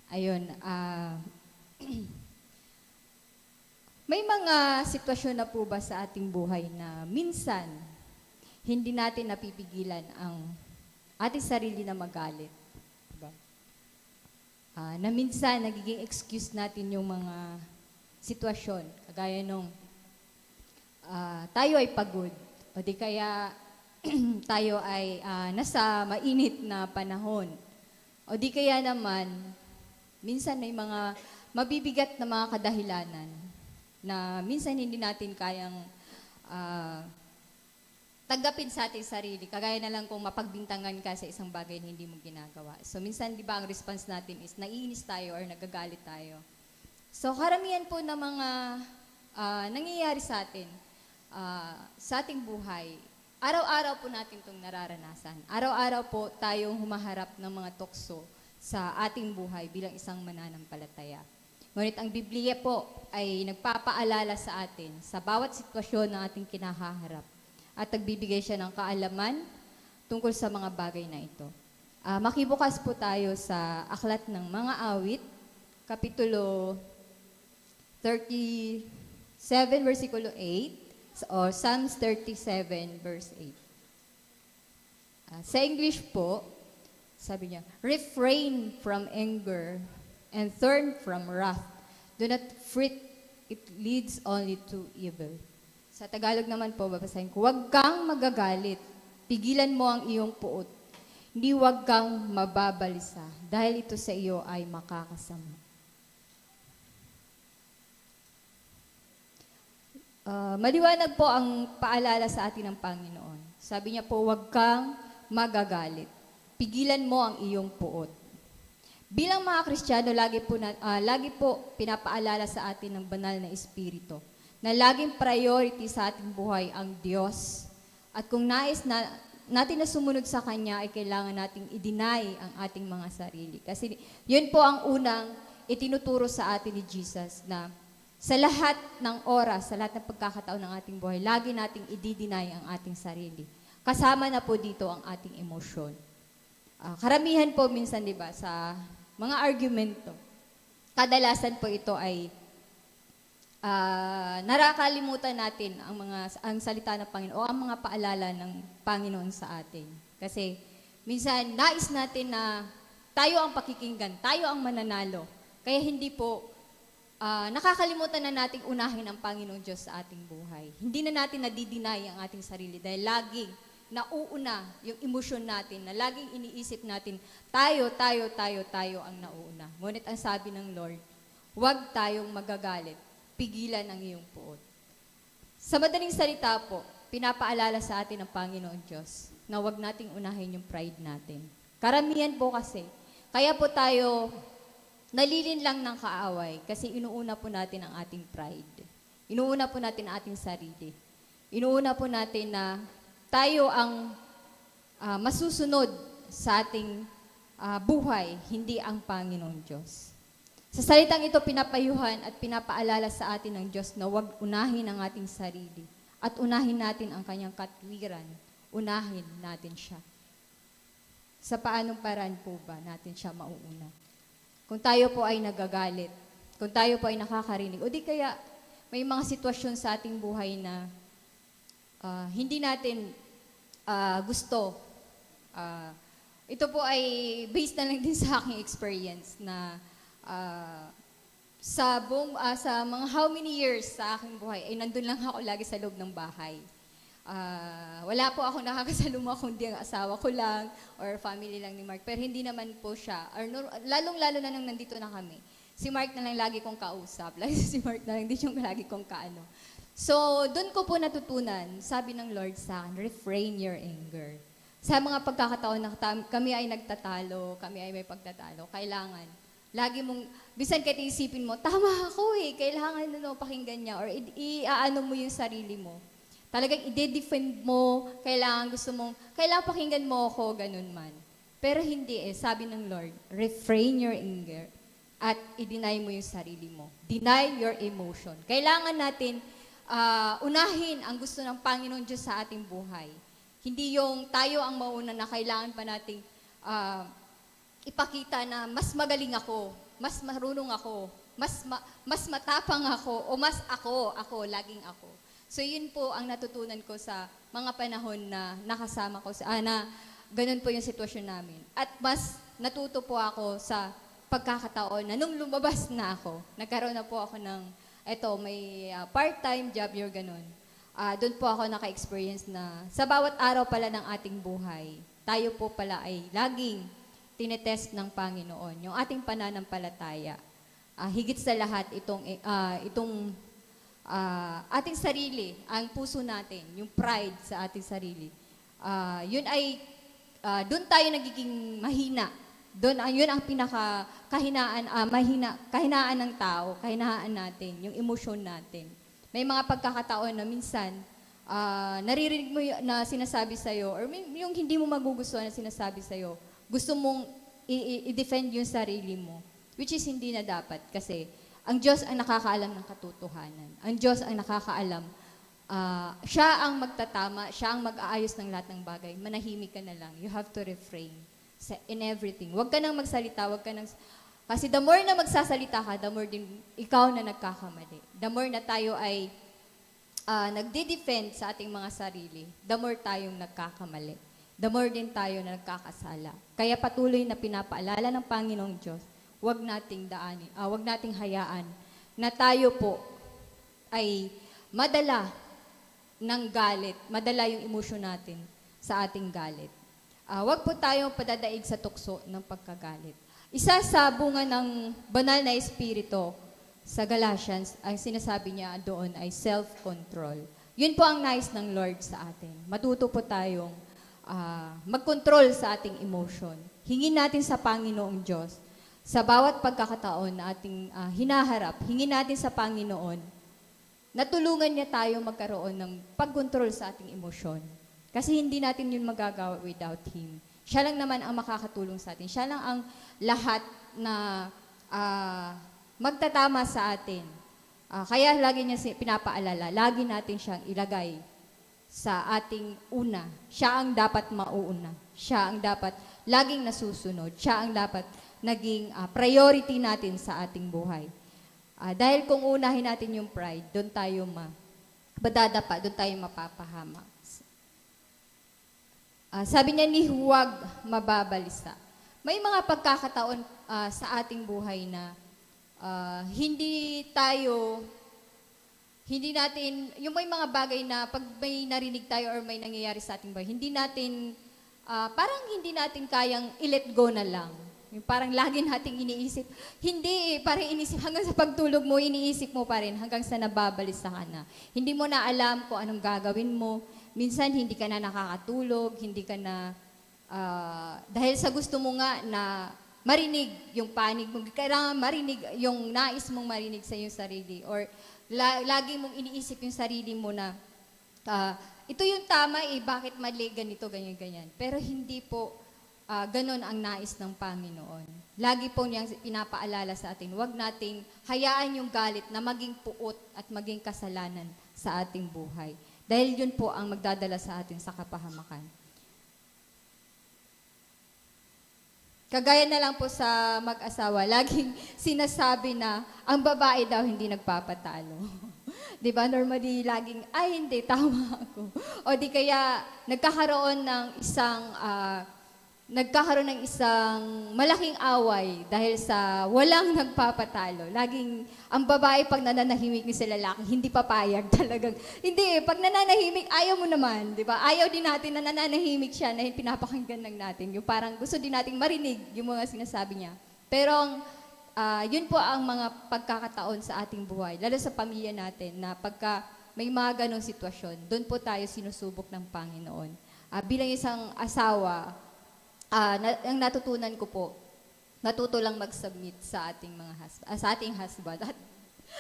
Ayun, may mga sitwasyon na po ba sa ating buhay na minsan hindi natin napipigilan ang ating sarili na magalit? Diba? Na minsan nagiging excuse natin yung mga sitwasyon, kagaya nung tayo ay pagod o di kaya tayo ay nasa mainit na panahon o di kaya naman minsan may mga mabibigat na mga kadahilanan na minsan hindi natin kayang tanggapin sa ating sarili. Kagaya na lang kung mapagbintangan ka sa isang bagay na hindi mo ginagawa. So minsan, di ba, ang response natin is naiinis tayo or nagagalit tayo. So karamihan po ng mga nangyayari sa ating buhay, araw-araw po natin itong nararanasan. Araw-araw po tayong humaharap ng mga tukso sa ating buhay bilang isang mananampalataya. Ngunit ang Biblia po ay nagpapaalala sa atin sa bawat sitwasyon na ating kinahaharap at nagbibigay siya ng kaalaman tungkol sa mga bagay na ito. Makibukas po tayo sa Aklat ng Mga Awit, Kapitulo 37, versikulo 8, o Psalms 37, verse 8. Sa English po, sabi niya, refrain from anger and turn from wrath. Do not fret, it leads only to evil. Sa Tagalog naman po, babasahin ko, huwag kang magagalit, pigilan mo ang iyong puot. Hindi huwag kang mababalisa, dahil ito sa iyo ay makakasama. Maliwanag po ang paalala sa atin ng Panginoon. Sabi niya po, huwag kang magagalit, pigilan mo ang iyong puot. Bilang mga Kristiyano, lagi po pinapaalala sa atin ng banal na Espiritu na laging priority sa ating buhay ang Diyos. At kung nais natin na sumunod sa Kanya, ay kailangan nating i-deny ang ating mga sarili. Kasi yun po ang unang itinuturo sa atin ni Jesus na sa lahat ng oras, sa lahat ng pagkakataon ng ating buhay, lagi nating i-deny ang ating sarili. Kasama na po dito ang ating emosyon. Karamihan po minsan, di ba, sa mga argumento, kadalasan po ito ay narakalimutan natin ang salita ng Panginoon o ang mga paalala ng Panginoon sa atin. Kasi minsan nais natin na tayo ang pakikinggan, tayo ang mananalo. Kaya hindi po nakakalimutan na nating unahin ang Panginoong Diyos sa ating buhay. Hindi na natin nadidinay ang ating sarili dahil laging nauuna yung emosyon natin, na laging iniisip natin, tayo ang nauuna. Ngunit ang sabi ng Lord, huwag tayong magagalit, pigilan ang iyong puot. Sa madaling salita po, pinapaalala sa atin ng Panginoon Diyos na huwag nating unahin yung pride natin. Karamihan po kasi, kaya po tayo nalilin lang ng kaaway kasi inuuna po natin ang ating pride. Inuuna po natin ang ating sarili. Inuuna po natin na tayo ang masusunod sa ating buhay, hindi ang Panginoong Diyos. Sa salitang ito, pinapayuhan at pinapaalala sa atin ng Diyos na huwag unahin ang ating sarili at unahin natin ang kanyang katwiran. Unahin natin siya. Sa paanong paraan po ba natin siya mauuna? Kung tayo po ay nagagalit, kung tayo po ay nakakarinig, o di kaya may mga sitwasyon sa ating buhay na hindi natin gusto. Ito po ay based na lang din sa aking experience na sa mga how many years sa aking buhay ay nandun lang ako lagi sa loob ng bahay. Wala po ako nakakasaluma kundi ang asawa ko lang or family lang ni Mark. Pero hindi naman po siya. Lalong-lalo na nung nandito na kami. Si Mark na lang lagi kong kausap. Si Mark na lang din yung lagi kong kaano. So, doon ko po natutunan, sabi ng Lord sa akin, refrain your anger. Sa mga pagkakataon na kami ay nagtatalo, kami ay may pagtatalo, kailangan, lagi mong, bisan kahit isipin mo, tama ako kailangan pakinggan niya, or iaano mo yung sarili mo. Talagang i-defend mo, kailangan pakinggan mo ako, ganun man. Pero hindi sabi ng Lord, refrain your anger, at i-deny mo yung sarili mo. Deny your emotion. Kailangan natin unahin ang gusto ng Panginoon Diyos sa ating buhay. Hindi yung tayo ang mauna na kailangan pa nating ipakita na mas magaling ako, mas marunong ako, mas matapang ako, o mas ako, laging ako. So yun po ang natutunan ko sa mga panahon na nakasama ko na ganun po yung sitwasyon namin. At mas natuto po ako sa pagkakataon na nung lumabas na ako, nagkaroon na po ako ng, may part-time job, yung ganun. Doon po ako naka-experience na sa bawat araw pala ng ating buhay, tayo po pala ay laging tinetest ng Panginoon, yung ating pananampalataya. Higit sa lahat, itong ating sarili, ang puso natin, yung pride sa ating sarili. Yun ay, doon tayo nagiging mahina. Yun ang kahinaan ng tao, kahinaan natin, yung emosyon natin. May mga pagkakataon na minsan, naririnig mo na sinasabi sa'yo, or yung hindi mo magugustuhan na sinasabi sa'yo, gusto mong i-defend yung sarili mo, which is hindi na dapat kasi ang Diyos ang nakakaalam ng katotohanan. Ang Diyos ang nakakaalam. Siya ang magtatama, siya ang mag-aayos ng lahat ng bagay. Manahimik ka na lang. You have to refrain in everything. Huwag ka nang magsalita, kasi the more na magsasalita ka, the more din ikaw na nagkakamali. The more na tayo ay nagde-defend sa ating mga sarili, the more tayong nagkakamali. The more din tayo na nagkakasala. Kaya patuloy na pinapaalala ng Panginoong Diyos, wag nating hayaan na tayo po ay madala ng galit, madala yung emosyon natin sa ating galit. Wag po tayong padadaig sa tukso ng pagkagalit. Isa sa bunga ng banal na espiritu sa Galatians, ang sinasabi niya doon ay self-control. Yun po ang nais ng Lord sa atin. Matuto po tayong mag-control sa ating emotion. Hingin natin sa Panginoong Diyos sa bawat pagkakataon na ating hinaharap, hingin natin sa Panginoon na tulungan niya tayo magkaroon ng pag-control sa ating emosyon. Kasi hindi natin yun magagawa without Him. Siya lang naman ang makakatulong sa atin. Siya lang ang lahat na magtatama sa atin. Kaya lagi niya pinapaalala, lagi natin siyang ilagay sa ating una. Siya ang dapat mauuna. Siya ang dapat laging nasusunod. Siya ang dapat naging priority natin sa ating buhay. Dahil kung unahin natin yung pride, doon tayo madadapa, doon tayo mapapahama. Sabi niya ni huwag mababalisa. May mga pagkakataon sa ating buhay na hindi natin, yung may mga bagay na pag may narinig tayo or may nangyayari sa ating buhay, parang hindi natin kayang i-let go na lang. Yung parang lagi nating iniisip. Hindi parang iniisip, hanggang sa pagtulog mo, iniisip mo pa rin, hanggang sa nababalisa ka na. Hindi mo na alam kung anong gagawin mo. Minsan, hindi ka na nakakatulog, hindi ka na, dahil sa gusto mo nga na marinig yung panig mo, kailangan marinig yung nais mong marinig sa iyong sarili. Or lagi mong iniisip yung sarili mo na, ito yung tama bakit mali, ganito, ganyan, ganyan. Pero hindi po, ganon ang nais ng Panginoon. Lagi po niyang pinapaalala sa atin, huwag nating hayaan yung galit na maging puot at maging kasalanan sa ating buhay. Dahil yun po ang magdadala sa atin sa kapahamakan. Kagaya na lang po sa mag-asawa, laging sinasabi na ang babae daw hindi nagpapatalo. Di ba? Normally, laging, hindi, tama ako. O di kaya, nagkakaroon ng isang malaking away dahil sa walang nagpapatalo. Laging, ang babae pag nananahimik ni sa lalaki, hindi papayag talagang. Hindi, pag nananahimik, ayaw mo naman, di ba? Ayaw din natin na nananahimik siya na pinapakinggan lang natin. Yung parang gusto din nating marinig yung mga sinasabi niya. Pero, yun po ang mga pagkakataon sa ating buhay, lalo sa pamilya natin, na pagka may mga ganong sitwasyon, doon po tayo sinusubok ng Panginoon. Bilang isang asawa, ang natutunan ko po, natuto lang mag-submit sa ating husband at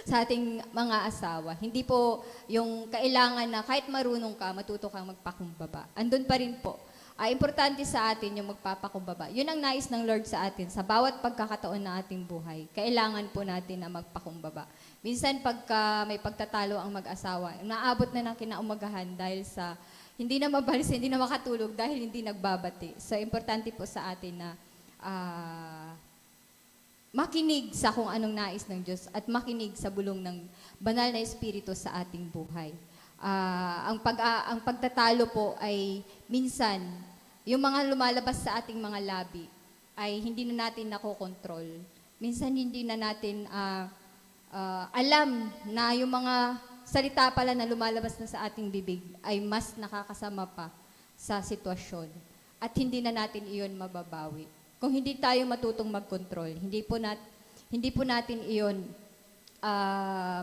sa ating mga asawa. Hindi po yung kailangan na kahit marunong ka, matuto kang magpakumbaba. Andun pa rin po. Importante sa atin yung magpapakumbaba. Yun ang nais ng Lord sa atin. Sa bawat pagkakataon na ating buhay, kailangan po natin na magpakumbaba. Minsan pagka may pagtatalo ang mag-asawa, naabot na ng kinaumagahan dahil sa hindi na mabalis, hindi na makatulog dahil hindi nagbabati. So, importante po sa atin na makinig sa kung anong nais ng Diyos at makinig sa bulong ng banal na Espiritu sa ating buhay. Ang pagtatalo po ay minsan, yung mga lumalabas sa ating mga labi ay hindi na natin nakokontrol. Minsan hindi na natin alam na yung mga salita pala na lumalabas na sa ating bibig ay mas nakakasama pa sa sitwasyon. At hindi na natin iyon mababawi. Kung hindi tayo matutong mag-control, hindi po natin iyon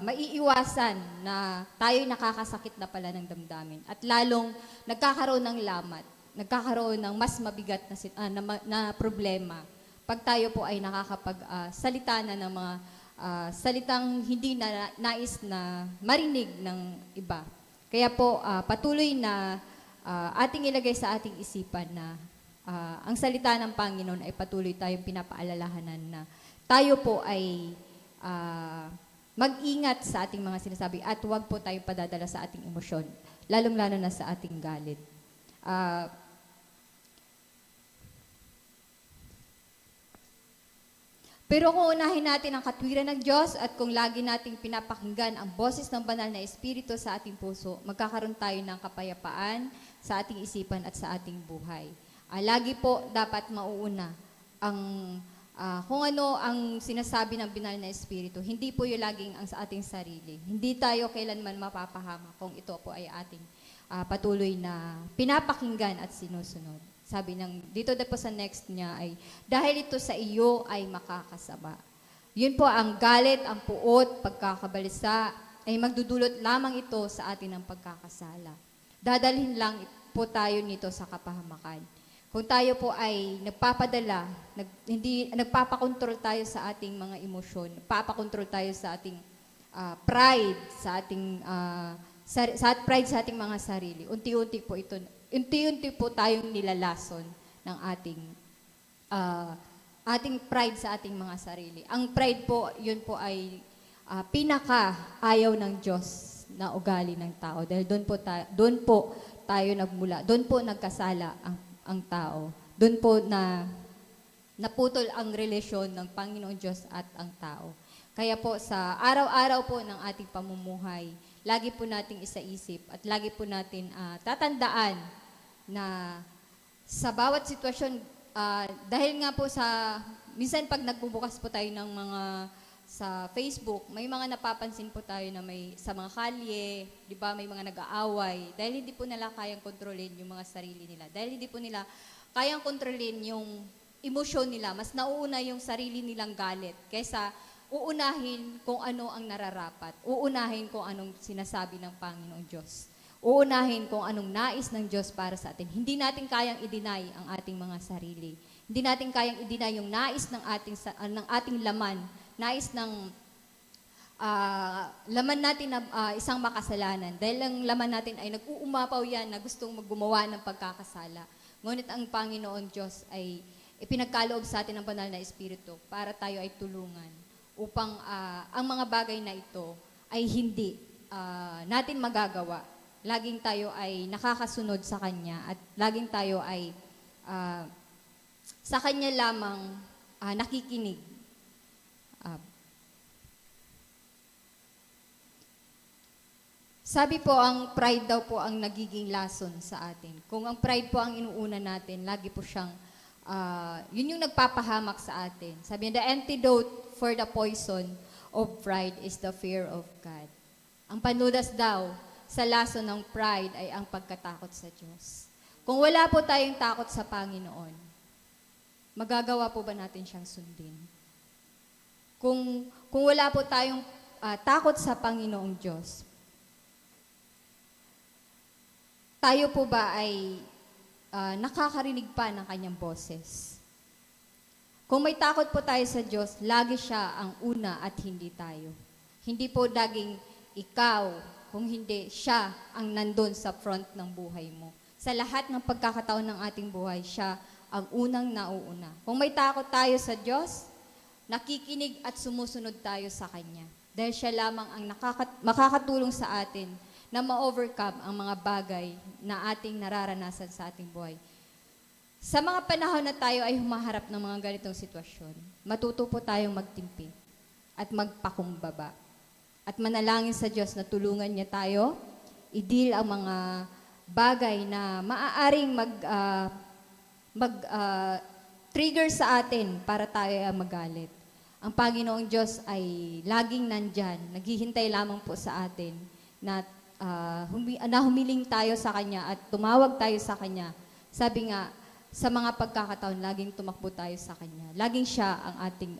maiiwasan na tayo'y nakakasakit na pala ng damdamin. At lalong nagkakaroon ng lamat, nagkakaroon ng mas mabigat na problema pag tayo po ay nakakapagsalita na ng mga salitang hindi na nais na marinig ng iba. Kaya po patuloy na ating ilagay sa ating isipan na ang salita ng Panginoon ay patuloy tayong pinapaalalahanan na tayo po ay mag-ingat sa ating mga sinasabi at huwag po tayong padadala sa ating emosyon, lalong-lalo na sa ating galit. Pero kung unahin natin ang katwiran ng Diyos at kung lagi nating pinapakinggan ang boses ng banal na Espiritu sa ating puso, magkakaroon tayo ng kapayapaan sa ating isipan at sa ating buhay. Lagi po dapat mauuna ang kung ano ang sinasabi ng banal na Espiritu. Hindi po yung laging ang sa ating sarili. Hindi tayo kailanman mapapahama kung ito po ay ating patuloy na pinapakinggan at sinusunod. Sabi dito po sa next niya ay, dahil ito sa iyo ay makakasama. Yun po ang galit, ang puot, pagkakabalisa, ay magdudulot lamang ito sa atin ng pagkakasala. Dadalhin lang po tayo nito sa kapahamakan. Kung tayo po ay nagpapadala, nagpapakontrol tayo sa ating mga emosyon, nagpapakontrol tayo sa ating pride, sa ating mga sarili, unti-unti po tayong nilalason ng ating pride sa ating mga sarili. Ang pride po, yun po ay pinaka-ayaw ng Diyos na ugali ng tao. Dahil doon po tayo nagmula, doon po nagkasala ang tao. Doon po naputol ang relasyon ng Panginoong Diyos at ang tao. Kaya po sa araw-araw po ng ating pamumuhay, lagi po nating isaisip at lagi po natin tatandaan na sa bawat sitwasyon, dahil nga po minsan pag nagbubukas po tayo ng mga sa Facebook, may mga napapansin po tayo na sa mga kalye, di ba, may mga nag-aaway, dahil hindi po nila kayang kontrolin yung mga sarili nila. Dahil hindi po nila kayang kontrolin yung emosyon nila, mas nauuna yung sarili nilang galit kaysa uunahin kung ano ang nararapat, uunahin kung anong sinasabi ng Panginoong Diyos, uunahin kung anong nais ng Diyos para sa atin. Hindi natin kayang i-deny ang ating mga sarili. Hindi natin kayang i-deny yung nais ng ating laman, nais ng laman natin na isang makasalanan. Dahil ang laman natin ay nag-uumapaw yan na gustong gumawa ng pagkakasala. Ngunit ang Panginoon Diyos ay ipinagkaloob sa atin ng banal na Espiritu para tayo ay tulungan upang ang mga bagay na ito ay hindi natin magagawa. Laging tayo ay nakakasunod sa Kanya at laging tayo ay sa Kanya lamang nakikinig. Sabi po, ang pride daw po ang nagiging lason sa atin. Kung ang pride po ang inuuna natin, lagi po siyang, yun yung nagpapahamak sa atin. Sabi niya, the antidote for the poison of pride is the fear of God. Ang panudas daw sa lason ng pride ay ang pagkatakot sa Diyos. Kung wala po tayong takot sa Panginoon, magagawa po ba natin siyang sundin? Kung wala po tayong takot sa Panginoong Diyos, tayo po ba ay nakakarinig pa ng kanyang boses? Kung may takot po tayo sa Diyos, lagi siya ang una at hindi tayo. Hindi po daging ikaw, kung hindi siya ang nandun sa front ng buhay mo. Sa lahat ng pagkakataon ng ating buhay, siya ang unang nauuna. Kung may takot tayo sa Diyos, nakikinig at sumusunod tayo sa Kanya. Dahil siya lamang ang makakatulong sa atin na ma-overcome ang mga bagay na ating nararanasan sa ating buhay. Sa mga panahon na tayo ay humaharap ng mga ganitong sitwasyon, matuto po tayong magtimpi at magpakumbaba. At manalangin sa Diyos na tulungan niya tayo, i-deal ang mga bagay na maaaring trigger sa atin para tayo ay magalit. Ang Panginoong Diyos ay laging nandyan, naghihintay lamang po sa atin na, humiling tayo sa Kanya at tumawag tayo sa Kanya. Sabi nga, sa mga pagkakataon, laging tumakbo tayo sa Kanya. Laging siya ang ating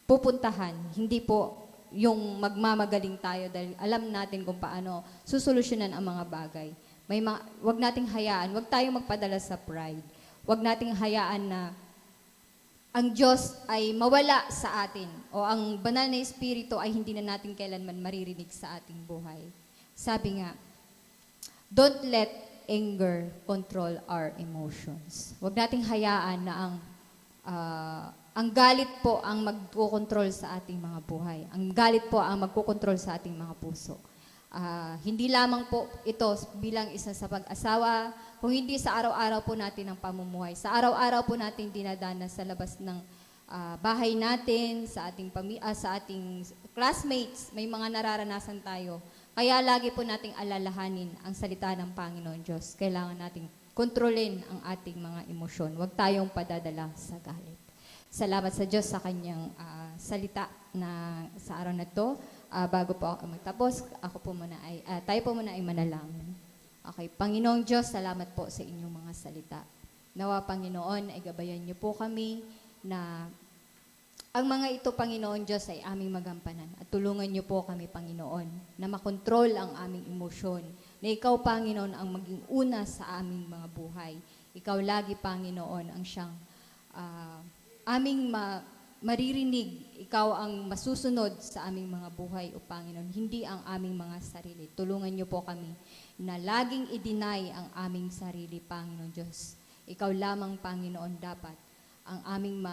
pupuntahan, hindi po yung magmamagaling tayo dahil alam natin kung paano susolusyonan ang mga bagay. Wag nating hayaan, wag tayong magpadala sa pride. Wag nating hayaan na ang Diyos ay mawala sa atin o ang banal na espiritu ay hindi na natin kailanman maririnig sa ating buhay. Sabi nga, don't let anger control our emotions. Wag nating hayaan na ang galit po ang magkokontrol sa ating mga buhay. Ang galit po ang magkokontrol sa ating mga puso. Hindi lamang po ito bilang isa sa pag-asawa, kung hindi sa araw-araw po natin ang pamumuhay. Sa araw-araw po natin dinadanas sa labas ng bahay natin, sa ating classmates, may mga nararanasan tayo. Kaya lagi po nating alalahanin ang salita ng Panginoon Diyos. Kailangan nating kontrolin ang ating mga emosyon. Huwag tayong padadala sa galit. Salamat sa Diyos sa kanyang salita na sa araw na to. Bago po ako magtapos, tayo po muna ay manalangin. Okay, Panginoong Diyos, salamat po sa inyong mga salita. Nawa, Panginoon, ay gabayan niyo po kami na ang mga ito, Panginoon Diyos, ay aming magampanan. At tulungan niyo po kami, Panginoon, na makontrol ang aming emosyon. Na ikaw, Panginoon, ang maging una sa aming mga buhay. Ikaw lagi, Panginoon, ang siyang aming maririnig, ikaw ang masusunod sa aming mga buhay, O Panginoon, hindi ang aming mga sarili. Tulungan niyo po kami na laging i-deny ang aming sarili, Panginoon Diyos. Ikaw lamang, Panginoon, dapat ang aming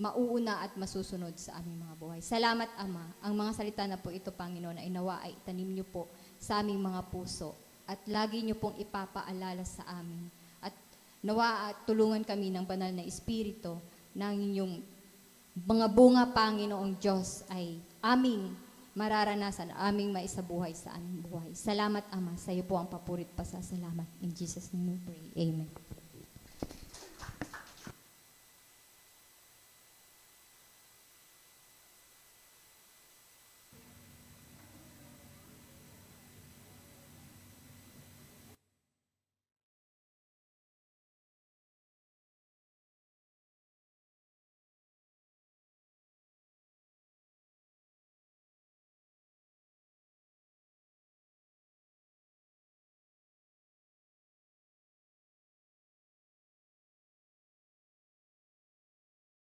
mauuna at masusunod sa aming mga buhay. Salamat, Ama. Ang mga salita na po ito, Panginoon, ay nawa ay itanim niyo po sa aming mga puso at lagi niyo pong ipapaalala sa amin. At nawa at tulungan kami ng banal na Espiritu ng inyong mga bunga, Panginoong Diyos, ay aming mararanasan, aming maisabuhay sa aming buhay. Salamat, Ama. Sa iyo po ang papurit pasasalamat. In Jesus' name we pray. Amen.